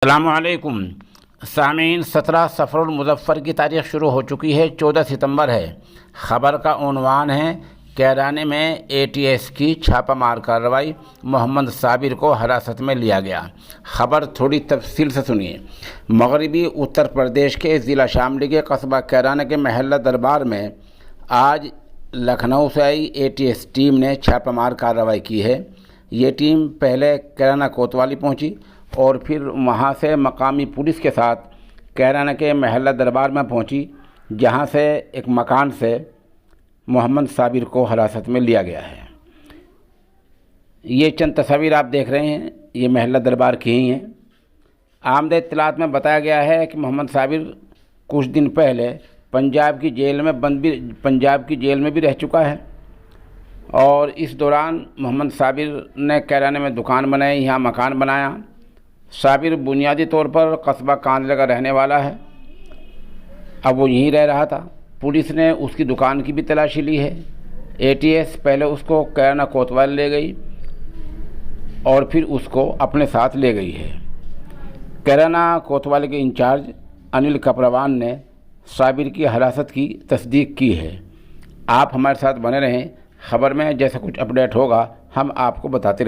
अस्सलामुअलैकुम सामीन। 17 सफ़रुल मुज़फ़्फ़र की तारीख़ शुरू हो चुकी है। 14 सितंबर है। ख़बर का उन्वान है कैराने में ATS की छापामार कार्रवाई, मोहम्मद साबिर को हिरासत में लिया गया। ख़बर थोड़ी तफसील से सुनिए। मगरबी उत्तर प्रदेश के ज़िला शामली के कस्बा कैराना के महल्ला दरबार में आज लखनऊ से आई ATS टीम ने छापामार कार्रवाई की है। ये टीम पहले कैराना कोतवाली पहुंची और फिर वहां से मकामी पुलिस के साथ कैराना के महल्ला दरबार में पहुंची, जहां से एक मकान से मोहम्मद साबिर को हिरासत में लिया गया है। ये चंद तस्वीर आप देख रहे हैं, ये महल्ला दरबार की ही हैं। आमदे इत्तलात में बताया गया है कि मोहम्मद साबिर कुछ दिन पहले पंजाब की जेल में भी रह चुका है और इस दौरान मोहम्मद साबिर ने कैराने में दुकान बनाई, यहाँ मकान बनाया। साबिर बुनियादी तौर पर कस्बा कांदला का रहने वाला है। अब वो यहीं रह रहा था। पुलिस ने उसकी दुकान की भी तलाशी ली है। ATS पहले उसको कैराना कोतवाल ले गई और फिर उसको अपने साथ ले गई है। कैराना कोतवाल के इंचार्ज अनिल कपरवान ने साबिर की हिरासत की तस्दीक की है। आप हमारे साथ बने रहें। ख़बर में जैसा कुछ अपडेट होगा हम आपको बताते रहें।